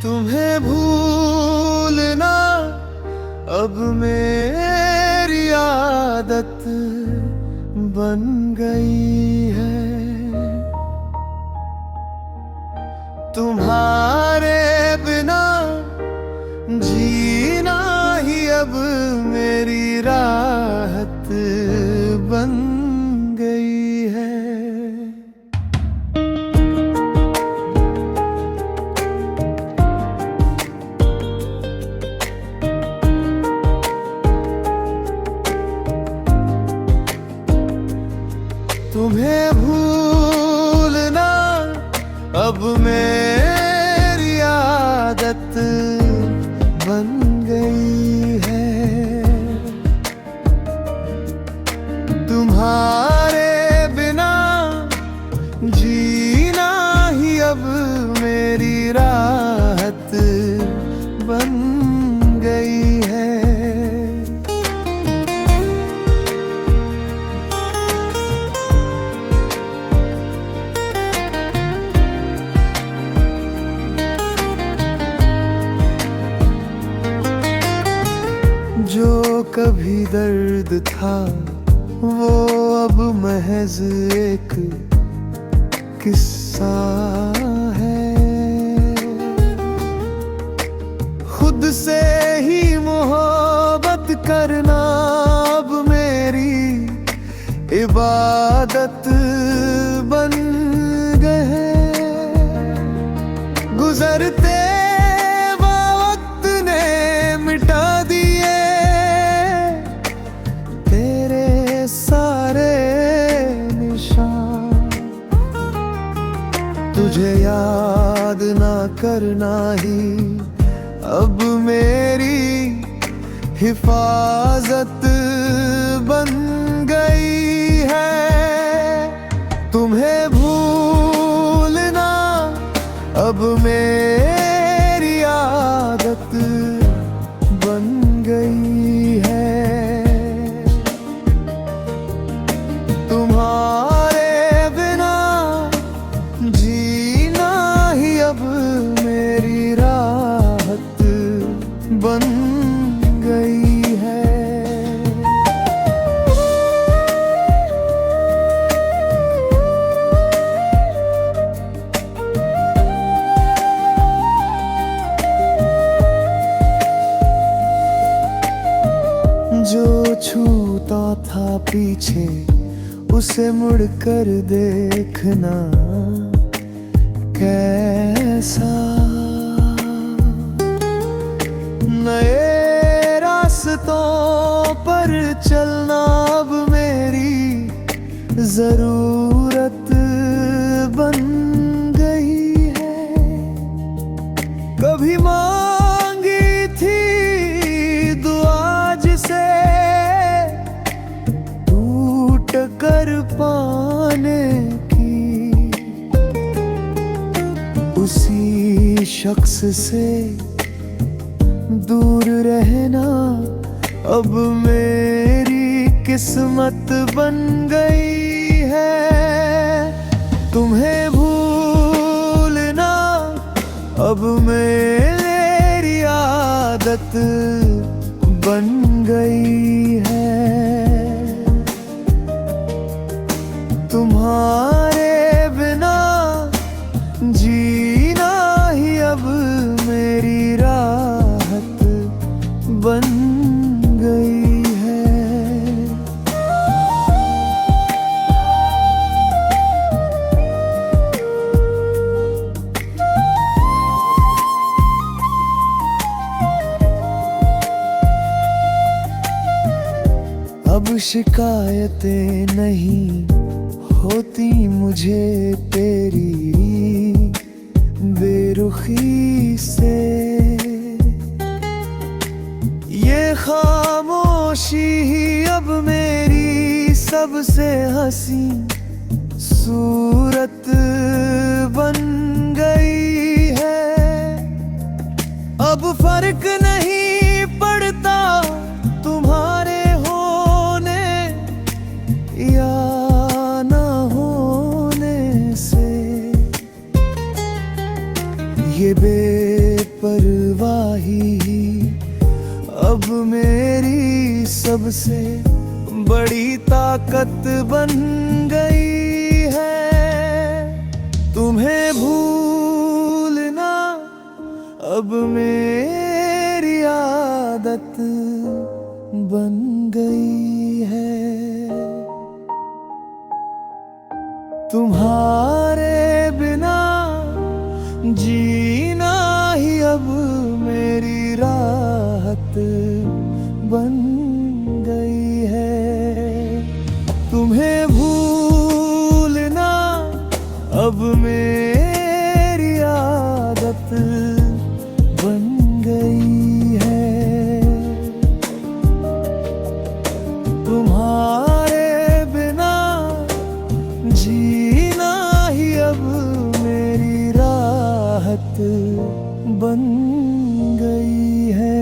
तुम्हें भूलना अब मेरी आदत बन गई है। तुम्हारे बिना जीना ही अब मेरी राहत बन गई है। तुम्हें भूलना अब मेरी आदत बन गई है। तुम्हारे बिना जीना ही अब मेरी राहत बन गई है। जो कभी दर्द था वो अब महज एक किस्सा है। खुद से ही मोहब्बत करना अब मेरी इबादत बन गए। गुजरते वक्त ने मिटा दिए सारे निशान। तुझे याद ना करना ही अब मेरी हिफाजत बन गई है। तुम्हें भूलना अब मेरी आदत बन गई है। तुम्हारे बिना जीना ही अब मेरी राहत बन गई है। जो छूता था पीछे उसे मुड़कर देखना कैसा। नए रास्तों पर चलना अब मेरी जरूरत बन गई है। कभी मांगी थी दुआ जिसे कर पाने की, उसी शख्स से दूर रहना अब मेरी किस्मत बन गई है। तुम्हें भूलना अब मेरी आदत बन गई है। तुम्हारे बिना जीना ही अब मेरी राहत बन गई है। अब शिकायतें नहीं होती मुझे तेरी बेरुखी से। ये खामोशी ही अब मेरी सबसे हंसी सूरत बन गई है। अब फर्क नहीं पड़ता तुम्हारे होने या ये रही अब मेरी सबसे बड़ी ताकत बन गई है। तुम्हें भूलना अब मेरी आदत बन गई है। तुम्हारे बिना जीना ही अब मेरी राहत बन गई है। तुम्हें भूलना अब मेरी आदत बन गई है। तुम्हारे बिना जीना ही अब मेरी राहत बन गई है।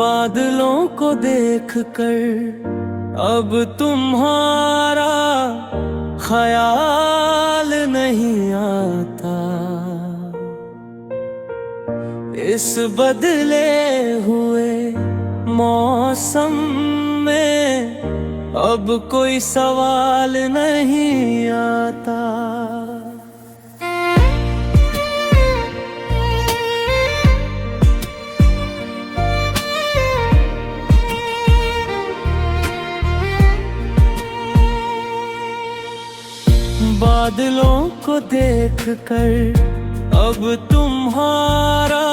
बादलों को देखकर अब तुम्हारा ख्याल नहीं आता। इस बदले हुए मौसम में अब कोई सवाल नहीं आता। बादलों को देखकर अब तुम्हारा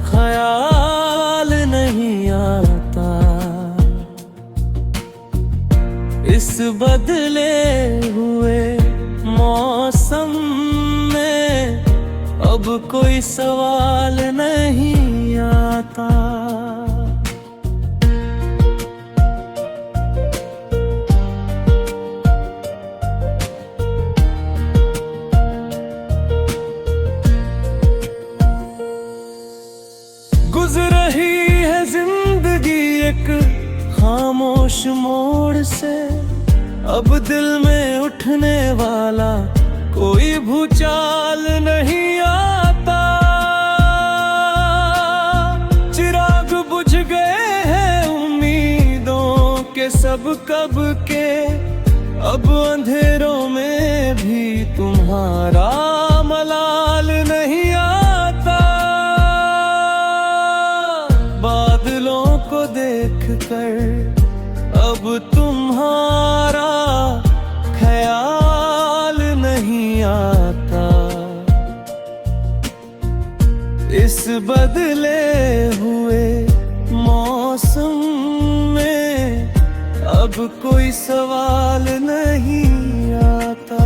ख्याल नहीं आता। इस बदले हुए मौसम में अब कोई सवाल नहीं आता। गुजर रही है जिंदगी एक खामोश मोड़ से। अब दिल में उठने वाला कोई भूचाल नहीं आता। चिराग बुझ गए हैं उम्मीदों के सब कब के। अब अंधेरों में भी तुम्हारा मलाल नहीं आता। बादलों को देखकर अब तुम्हारा ख्याल नहीं आता। इस बदले हुए मौसम में अब कोई सवाल नहीं आता।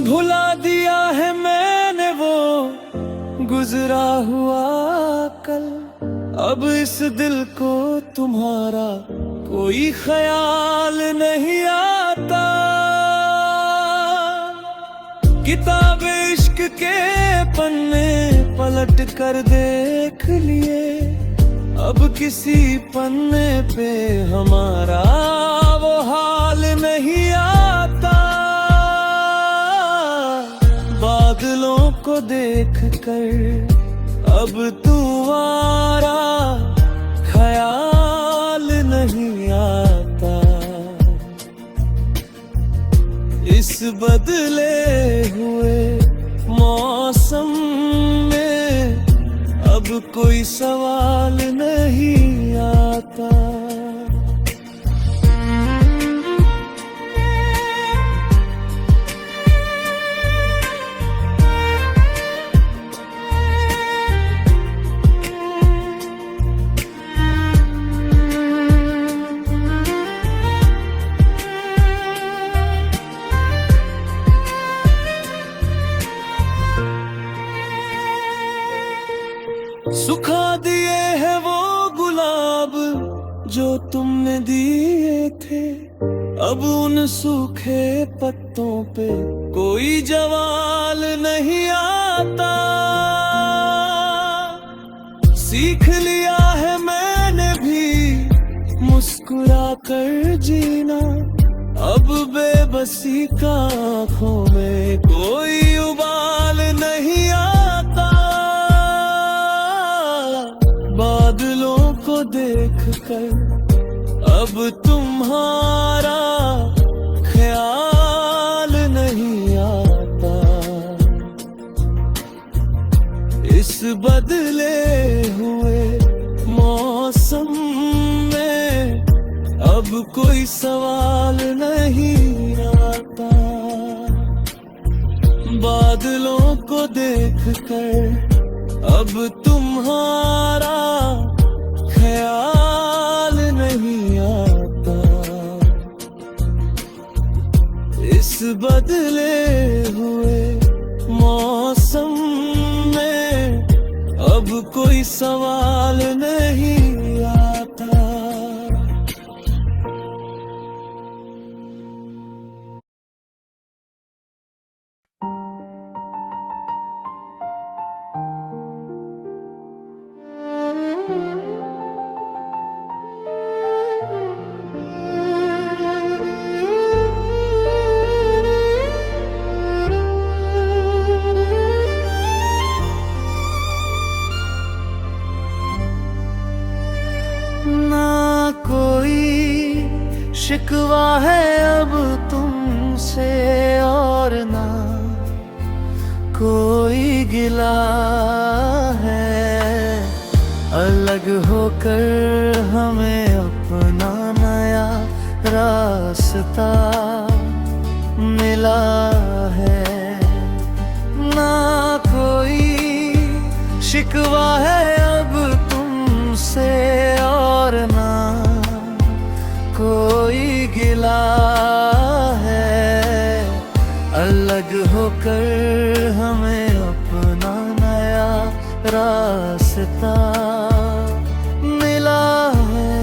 भुला दिया है मैंने वो गुजरा हुआ कल। अब इस दिल को तुम्हारा कोई ख्याल नहीं आता। किताब इश्क के पन्ने पलट कर देख लिए। अब किसी पन्ने पे हमारा वो हाल नहीं आता। बादलों को देखकर अब तुम्हारा ख्याल नहीं आता। इस बदले हुए मौसम में अब कोई सवाल नहीं आता। सुखा दिए हैं वो गुलाब जो तुमने दिए थे, अब उन सूखे पत्तों पे कोई जवाल नहीं आता। सीख लिया है मैंने भी मुस्कुरा कर जीना, अब बेबसी का आँखों में कोई उबाल नहीं आता। बादलों को देखकर अब तुम्हारा ख्याल नहीं आता। इस बदले हुए मौसम में अब कोई सवाल नहीं आता। बादलों को देखकर अब तुम्हारा ख्याल नहीं आता। इस बदले हुए मौसम में अब कोई सवाल नहीं आता। ना कोई शिकवा है अब तुमसे और ना कोई गिला है। अलग होकर हमें अपना नया रास्ता मिला है। ना कोई शिकवा है अब तुमसे और ना कोई गिला है। अलग होकर हमें अपना नया रास्ता मिला है।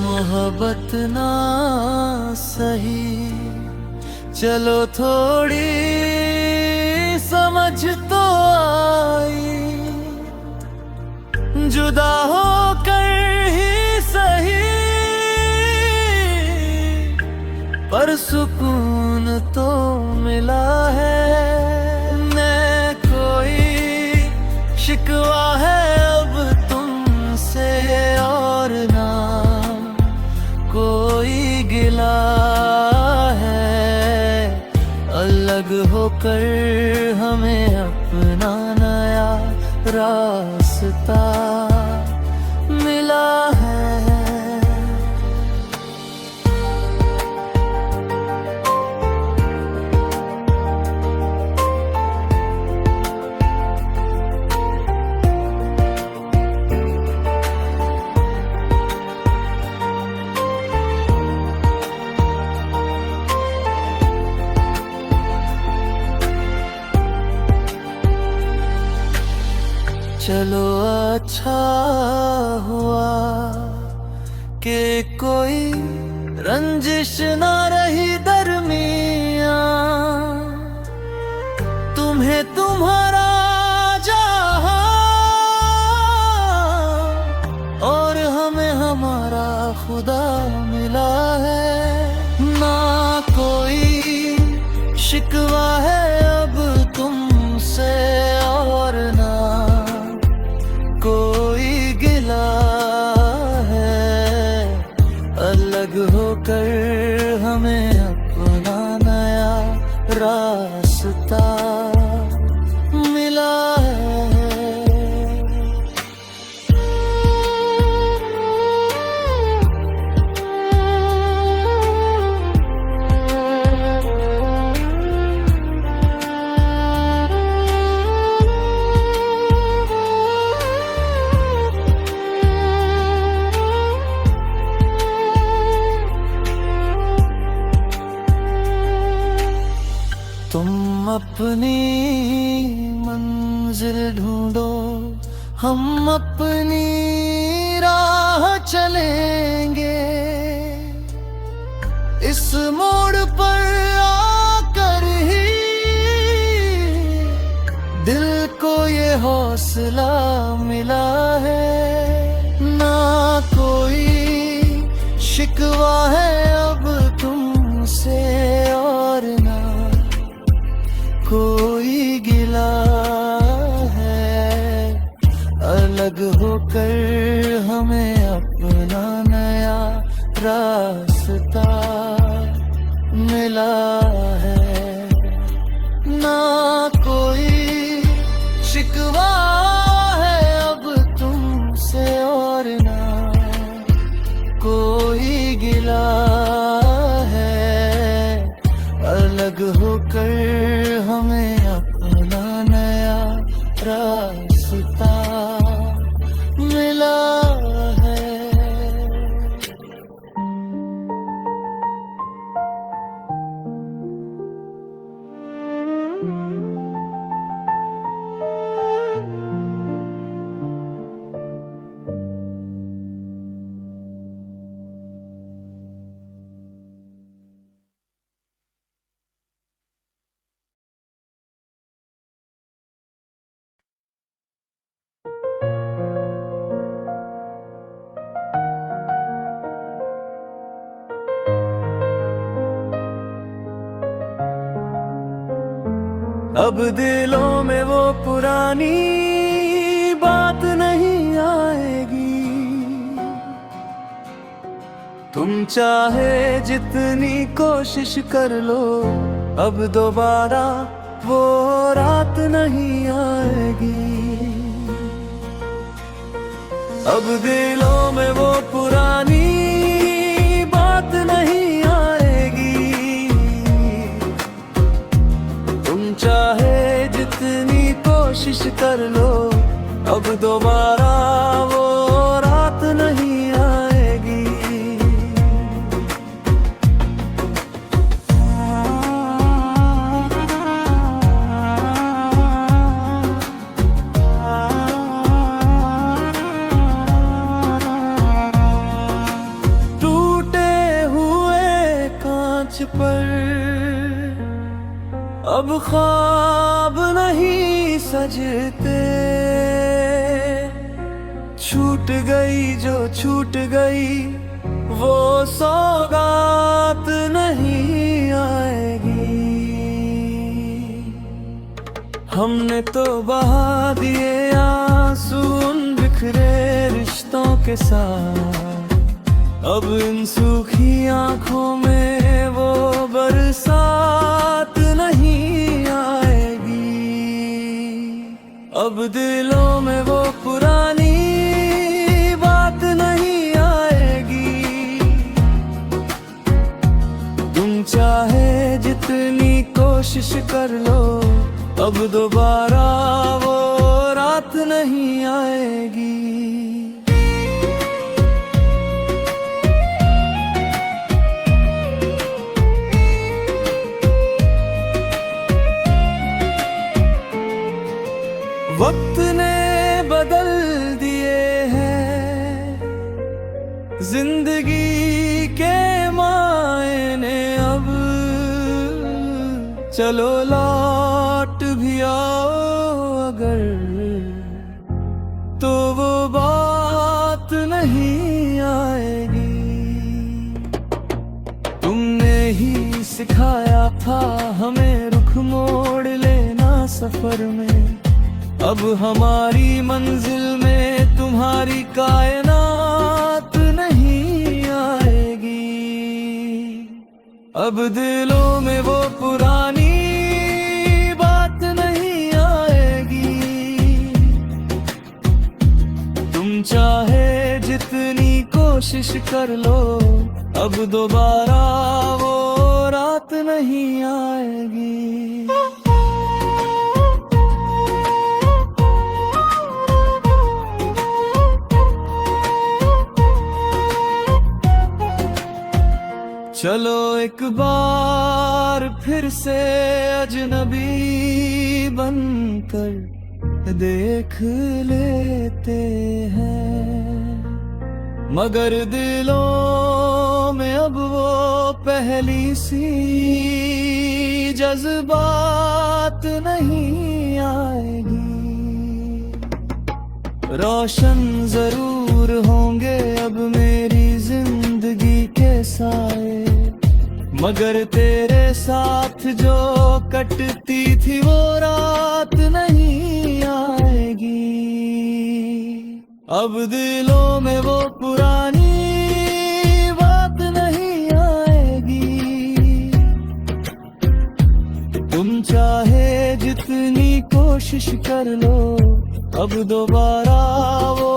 मोहब्बत ना सही, चलो थोड़ी समझ तो आई। जुदा होकर ही सही, पर सुकून तो मिला है। न कोई शिकवा है अब तुमसे और ना कोई गिला है। अलग होकर हमें अपना नया रास्ता मिला है। चलो अच्छा हुआ कि कोई रंजिश ना रही दरमियां। तुम्हें तुम्हारा जहां और हमें हमारा खुदा मिला है। ना कोई शिकवा है अब तुमसे और ना कोई गिला है। अलग होकर हमें अपना नया रास्ता मिला है। अपनी मंजिल ढूंढो, हम अपनी राह चलेंगे। इस मोड़ पर आकर ही दिल को ये हौसला मिला है। ना कोई शिकवा है अब तुमसे और ना कोई गिला है। अलग होकर हमें अपना नया रास्ता मिला है। ना कोई शिकवा है अब तुमसे और ना कोई गिला है। अलग होकर हमें अपना नया रास्ता मिला है। अब दिलों में वो पुरानी बात नहीं आएगी। तुम चाहे जितनी कोशिश कर लो, अब दोबारा वो रात नहीं आएगी। अब दिलों में वो पुरानी बात नहीं आएगी। तुम चाहे जितनी कोशिश कर लो, अब दोबारा वो रात नहीं आएगी। पर अब ख्वाब नहीं सजते। छूट गई जो छूट गई वो सौगात नहीं आएगी। हमने तो बहा दिए आंसू उन बिखरे रिश्तों के साथ। अब इन सूखी आंखों में वो बरसात नहीं आएगी। अब दिलों में वो पुरानी बात नहीं आएगी। तुम चाहे जितनी कोशिश कर लो, अब दोबारा वो रात नहीं आएगी। वक्त ने बदल दिए हैं जिंदगी के मायने। अब चलो लौट भी आओ अगर, तो वो बात नहीं आएगी। तुमने ही सिखाया था हमें रुख मोड़ लेना सफर में। अब हमारी मंजिल में तुम्हारी कायनात नहीं आएगी। अब दिलों में वो पुरानी बात नहीं आएगी। तुम चाहे जितनी कोशिश कर लो, अब दोबारा वो रात नहीं आएगी। चलो एक बार फिर से अजनबी बनकर देख लेते हैं, मगर दिलों में अब वो पहली सी जज्बात नहीं आएगी। रोशन जरूर होंगे अब मेरी जिंदगी के साए, मगर तेरे साथ जो कटती थी वो रात नहीं आएगी। अब दिलों में वो पुरानी बात नहीं आएगी। तुम चाहे जितनी कोशिश कर लो, अब दोबारा वो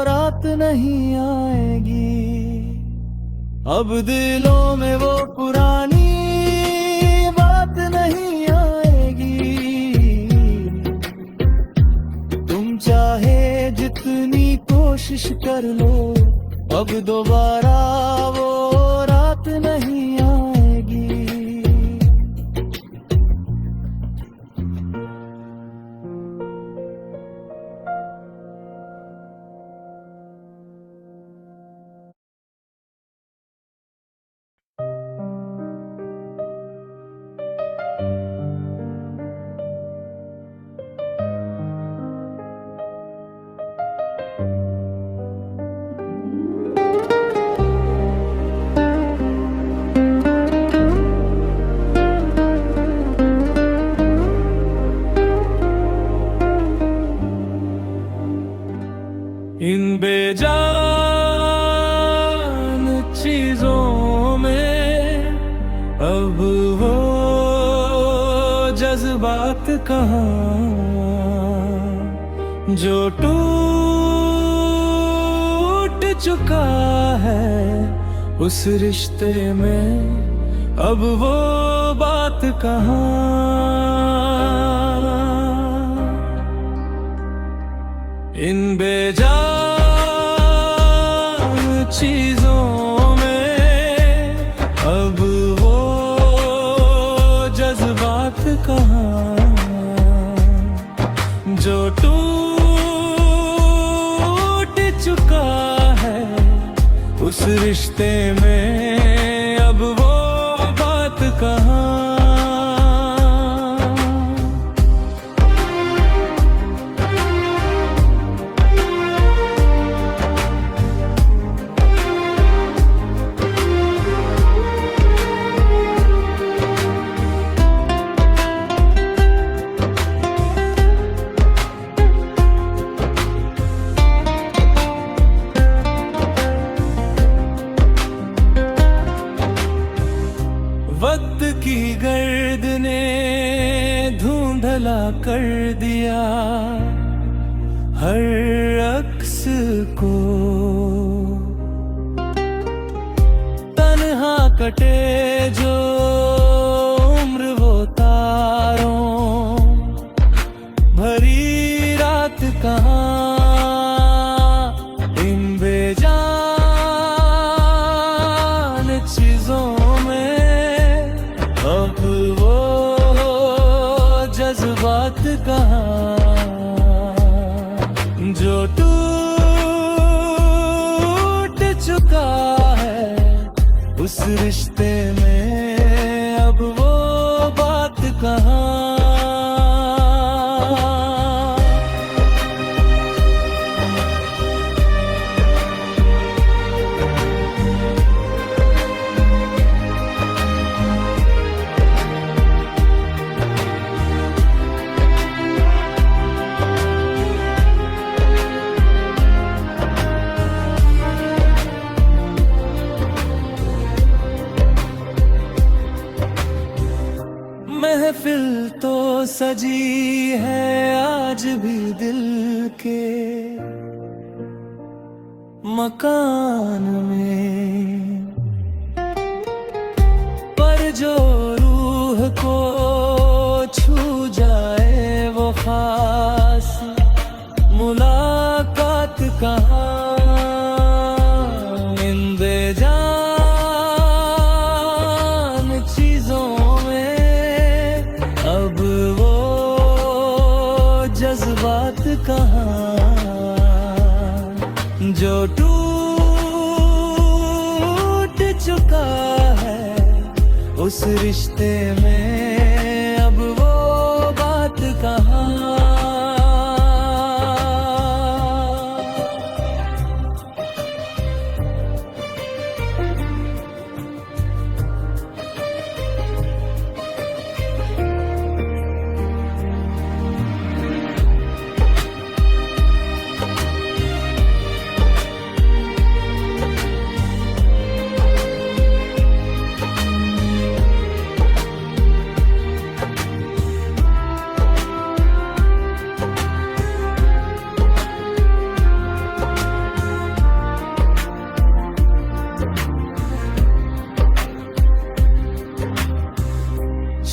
रात नहीं आएगी। अब दिलों में वो पुरानी बात नहीं आएगी। तुम चाहे जितनी कोशिश कर लो, अब दोबारा वो रात नहीं आएगी। इन बेजान चीजों में अब वो जज्बात कहाँ जो टूट चुका है उस रिश्ते में, अब वो बात कहाँ। इन बेजान चीजों में अब वो जज्बात कहाँ जो टूट चुका है उस रिश्ते में, अब वो बात कहाँ। वक्त की गर्द ने धुंधला कर दिया हर अक्स को, तन्हा कटे जो उम्र वो तारों भरी रात कहाँ। इन बेजान चीजों अब वो जज्बात कहाँ जो टूट चुका है उस रिश्ते में, अब वो बात कहाँ। महफिल तो सजी है आज भी दिल के मकान में, पर जो रूह को छू जाए वो खास मुलाकात कहाँ। इन बेजान चुका है उस रिश्ते में, अब वो बात कहाँ।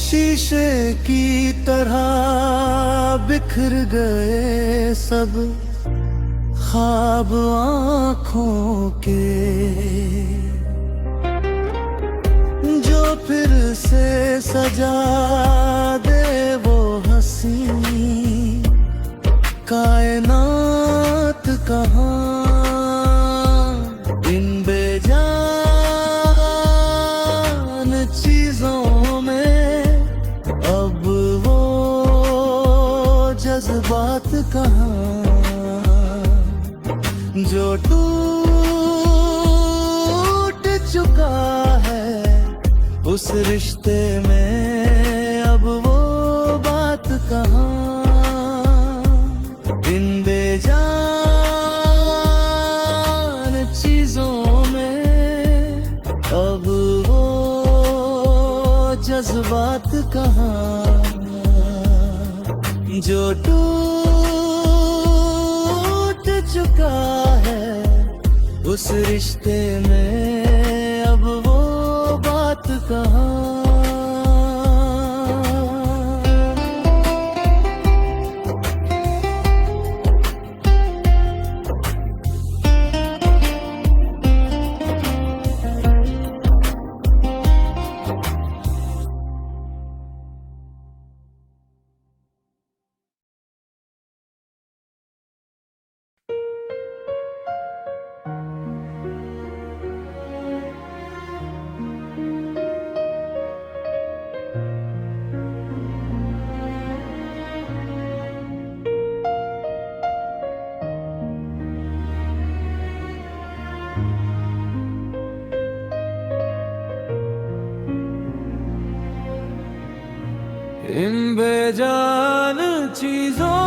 शीशे की तरह बिखर गए सब ख्वाब आँखों के, जो फिर से सजा दे वो हंसी कायनात कहाँ। इन बेजान चीजों में अब वो जज्बात कहाँ, जो टूट चुका है उस रिश्ते में, अब वो बात कहाँ। इन बेजान चीजों में अब वो जज्बात कहाँ, जो टूट चुका है उस रिश्ते में, अब वो बात कहाँ। इन बेजान चीजों